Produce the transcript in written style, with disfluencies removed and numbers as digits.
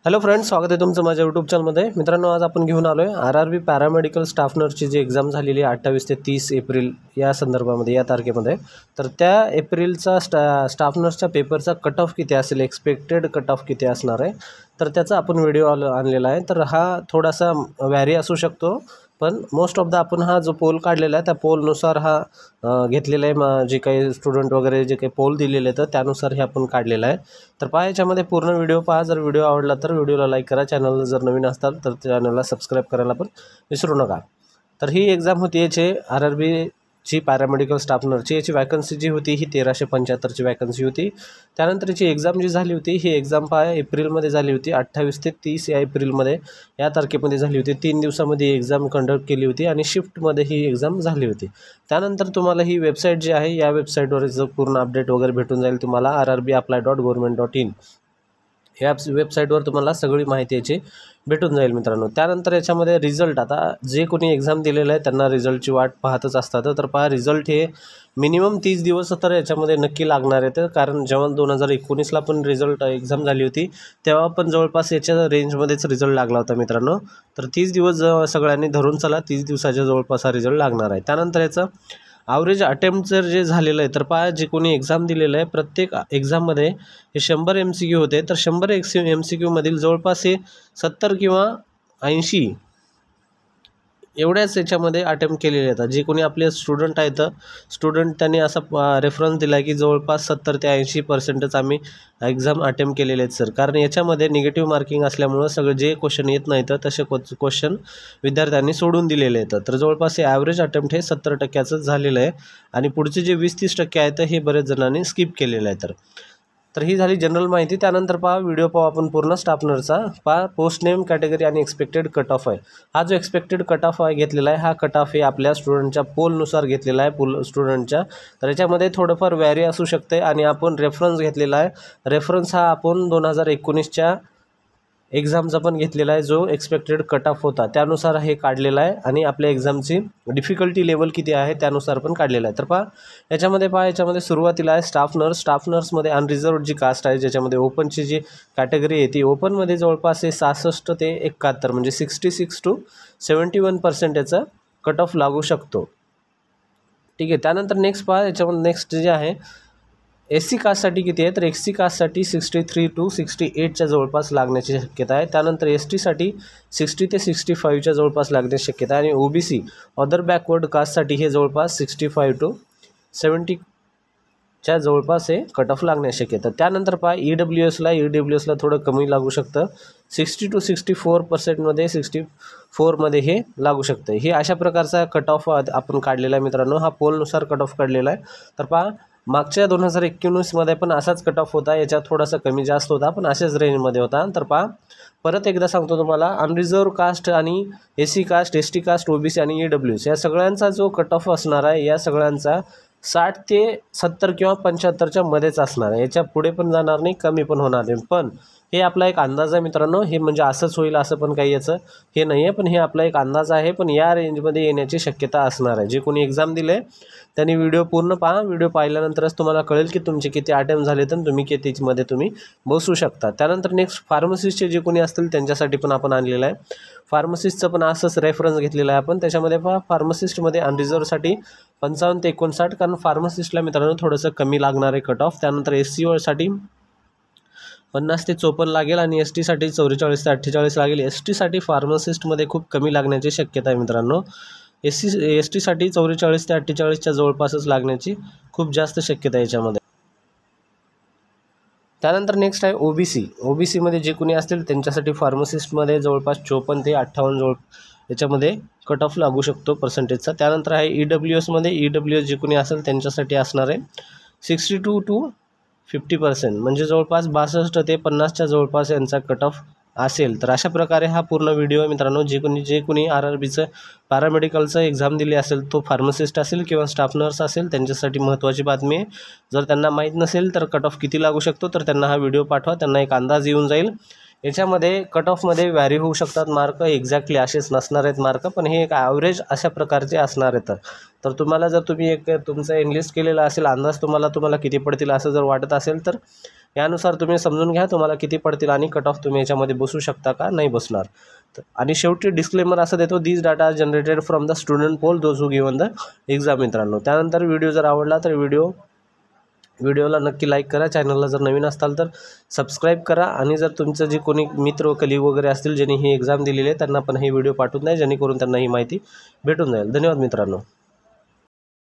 Hello friends, स्वागत आहे तुमचं माझ्या यूट्यूब चॅनलमध्ये. मित्रांनो, आज आपण घेऊन आलो आहे RRB पॅरामेडिकल स्टाफ नर्सची जी एक्झाम झालेली आहे 28 ते 30 एप्रिल या संदर्भामध्ये, या तारखेमध्ये. तर त्या एप्रिलचा स्टाफ नर्सच्या पेपरचा कट ऑफ किती असेल, एक्सपेक्टेड कट ऑफ किती असणार आहे, तर त्याचा आपण व्हिडिओ आणलेला आहे. तर हा थोडासा व्हॅरी असू शकतो, पण मोस्ट ऑफ द आपण हा जो पोल काढलेला आहे त्या पोलनुसार हा घेतलेला आहे. जे काही स्टुडंट वगैरे जे काही पोल दिलेले तर त्यानुसार हे आपण काढलेला आहे. तर पहा, याच्यामध्ये पूर्ण व्हिडिओ पहा. जर व्हिडिओ आवडला तर व्हिडिओला लाईक करा. चॅनलला जर नवीन असताल तर चॅनलला सबस्क्राईब करायला पण विसरू नका. तर ही एक्झाम होती याची RRBची पॅरामेडिकल स्टाफ नर्सची. याची वॅकन्सी जी होती ही 1375ची वॅकन्सी होती. त्यानंतर याची एक्झाम जी झाली होती ही एक्झाम पहा एप्रिलमध्ये झाली होती. 28 ते 30 या एप्रिलमध्ये या तारखेमध्ये झाली होती. 3 दिवसामध्ये एक्झाम कंडक्ट केली होती आणि शिफ्टमध्ये ही एक्झाम झाली होती. त्यानंतर तुम्हाला ही वेबसाईट जी आहे या वेबसाईटवर पूर्ण अपडेट वगैरे भेटून जाईल तुम्हाला. rrbapply.government.in ह्या वेबसाईटवर तुम्हाला सगळी माहिती याची भेटून जाईल मित्रांनो. त्यानंतर याच्यामध्ये रिझल्ट, आता जे कोणी एक्झाम दिलेलं आहे त्यांना रिझल्टची वाट पाहतच असतात. तर पहा, रिझल्ट हे मिनिमम 30 दिवस तर याच्यामध्ये नक्की लागणार आहेत. कारण जेव्हा 2019ला पण रिझल्ट एक्झाम झाली होती तेव्हा पण जवळपास याच्या रेंजमध्येच रिझल्ट लागला होता मित्रांनो. तर 30 दिवस सगळ्यांनी धरून चला, 30 दिवसाच्या जवळपास हा रिझल्ट लागणार आहे. त्यानंतर याचं ॲव्हरेज अटेम्प्ट जर जे झालेलं आहे तर पहा, जे कोणी एक्झाम दिलेलं आहे प्रत्येक एक्झाममध्ये हे 100 MCQ होते. तर 100 MCQ मधील जवळपास हे 70 किंवा 80 एवढ्याच याच्यामध्ये अटेम्प्ट केलेले आहेत. जे कोणी आपले स्टुडंट आहेत त्यांनी असा रेफरन्स दिला की जवळपास 70 ते 80% आम्ही एक्झाम अटेम्प्ट केलेले आहेत सर. कारण याच्यामध्ये निगेटिव्ह मार्किंग असल्यामुळं सगळे जे क्वेश्चन येत नाहीत तसे क्वेश्चन विद्यार्थ्यांनी सोडून दिलेले आहेत. तर जवळपास हे ॲव्हरेज अटेम्प्ट हे 70% झालेलं आहे आणि पुढचे जे 20-30% आहेत हे बरेच जणांनी स्किप केलेलं आहे. तर ही झाली जनरल माहिती. त्यानंतर पहा, व्हिडिओ पाहू आपण पूर्ण स्टाफ नर्सचा. पहा, पोस्ट नेम, कॅटेगरी आणि एक्सपेक्टेड कट ऑफ आहे. हा जो एक्सपेक्टेड कट ऑफ आहे घेतलेला आहे, हा कट ऑफ हे आपल्या स्टुडंटच्या पोलनुसार घेतलेला आहे, स्टुडंटच्या. तर याच्यामध्ये थोडंफार व्हॅरी असू शकते आणि आपण रेफरन्स घेतलेला आहे. रेफरन्स हा आपण 2019च्या एक्झामचा पण घेतलेला आहे, जो एक्सपेक्टेड कट ऑफ होता त्यानुसार हे काढलेलं आहे आणि आपल्या एक्झामची डिफिकल्टी लेवल किती आहे त्यानुसार पण काढलेलं आहे. तर पहा, याच्यामध्ये सुरुवातीला आहे स्टाफ नर्स. स्टाफ नर्समध्ये अनरिझर्वड जी कास्ट आहे, ज्याच्यामध्ये ओपनची जी कॅटेगरी आहे ती ओपनमध्ये जवळपास हे 66 ते 71 म्हणजे 66 to 71% याचा कट ऑफ लागू शकतो. ठीक आहे. त्यानंतर नेक्स्ट पहा, याच्यामध्ये नेक्स्ट जे आहे SC कास्टसाठी किती आहे, तर SC कास्टसाठी 63 to 68च्या जवळपास लागण्याची शक्यता आहे. त्यानंतर ST साठी 60 ते 65च्या जवळपास लागण्याची शक्यता आहे. आणि OBC अदर बॅकवर्ड कास्टसाठी हे जवळपास 65 to 70च्या जवळपास हे कट ऑफ लागण्याची शक्यता. त्यानंतर पहा, EWSला थोडं कमी लागू शकतं. 60 to 64%मध्ये 64मध्ये हे लागू शकतं. हे अशा प्रकारचा कट ऑफ आपण काढलेला आहे मित्रांनो. हा पोलनुसार कट ऑफ काढलेला आहे. तर पहा, मागच्या 2019मध्ये पण असाच कट ऑफ होता, याच्यात थोडासा कमी जास्त होता पण अशाच रेंजमध्ये होता. तर पहा, परत एकदा सांगतो तुम्हाला, अनरिझर्व कास्ट आणि SC caste, ST caste, OBC आणि EWS या सगळ्यांचा जो कट ऑफ असणार आहे, या सगळ्यांचा 60 ते 70 किंवा 75च्या मध्येच असणार आहे. याच्या पुढे पण जाणार नाही, कमी पण होणार नाही. पण हे आपला एक अंदाज आहे मित्रांनो. हे म्हणजे असंच होईल असं पण काही याचं हे नाही आहे, पण हे आपला एक अंदाज आहे. पण या रेंजमध्ये येण्याची शक्यता असणार आहे. जे कोणी एक्झाम दिले त्यांनी व्हिडिओ पूर्ण पहा. व्हिडिओ पाहिल्यानंतरच तुम्हाला कळेल की तुमचे किती अटेम्प्ट झाले तर तुम्ही कितीमध्ये तुम्ही बसू शकता. त्यानंतर नेक्स्ट फार्मसिस्टचे जे कोणी असतील त्यांच्यासाठी पण आपण आणलेलं आहे. फार्मसिस्टचं पण असंच रेफरन्स घेतलेला आहे आपण. त्याच्यामध्ये पहा, फार्मसिस्टमध्ये अनरिझर्वसाठी 55 ते 59, कारण फार्मसिस्टला मित्रांनो थोडंसं कमी लागणार आहे कट ऑफ. त्यानंतर SC साठी 50 ते 54 लागेल आणि ST साठी 44 ते 48 लागेल. ST साठी फार्मसिस्टमध्ये खूप कमी लागण्याची शक्यता आहे मित्रांनो. ST साठी 44 ते 48च्या जवळपासच लागण्याची खूप जास्त शक्यता आहे याच्यामध्ये. त्यानंतर नेक्स्ट आहे OBC मध्ये जे कोणी असतील त्यांच्यासाठी फार्मसिस्टमध्ये जवळपास 54 ते 58 याच्यामध्ये कट ऑफ लागू शकतो पर्सेंटेजचा. त्यानंतर आहे EWS जे कोणी असेल त्यांच्यासाठी असणार आहे 62 to 50%, म्हणजे जवळपास 62 ते 50च्या जवळपास यांचा कट ऑफ असेल. तर अशा प्रकारे हा पूर्ण व्हिडिओ आहे मित्रांनो. जे कोणी RRBचं पॅरामेडिकलचं एक्झाम दिली असेल, तो फार्मसिस्ट असेल किंवा स्टाफ नर्स असेल, त्यांच्यासाठी महत्त्वाची बातमी आहे. जर त्यांना माहीत नसेल तर कट ऑफ किती लागू शकतो तर त्यांना हा व्हिडिओ पाठवा, त्यांना एक अंदाज येऊन जाईल याच्यामध्ये कट ऑफमध्ये व्हॅरी होऊ शकतात मार्क, एक्झॅक्टली असेच नसणार आहेत मार्क, पण हे एक ॲव्हरेज अशा प्रकारचे असणार आहेत. तर तुम्हाला जर तुम्ही एक तुमचं एनलिस्ट केलेलं असेल, अंदाज तुम्हाला किती पडतील असं जर वाटत असेल तर यानुसार तुम्ही समजून घ्या तुम्हाला किती पडतील आणि कट ऑफ तुम्ही याच्यामध्ये बसू शकता का नाही बसणार. आणि शेवटी डिस्क्लेमर असं देतो, this data generated from the student poll those who given the exam. मित्रांनो, त्यानंतर व्हिडिओ जर आवडला तर व्हिडिओला नक्की लाईक करा. चॅनलला जर नवीन असताल तर सबस्क्राईब करा. आणि जर तुमचं जे कोणी मित्र कलीग वगैरे असतील ज्यांनी ही एक्झाम दिलेली आहे त्यांना पण हे व्हिडिओ पाठवून द्या, जेणेकरून त्यांना ही माहिती भेटून जाईल. धन्यवाद मित्रांनो.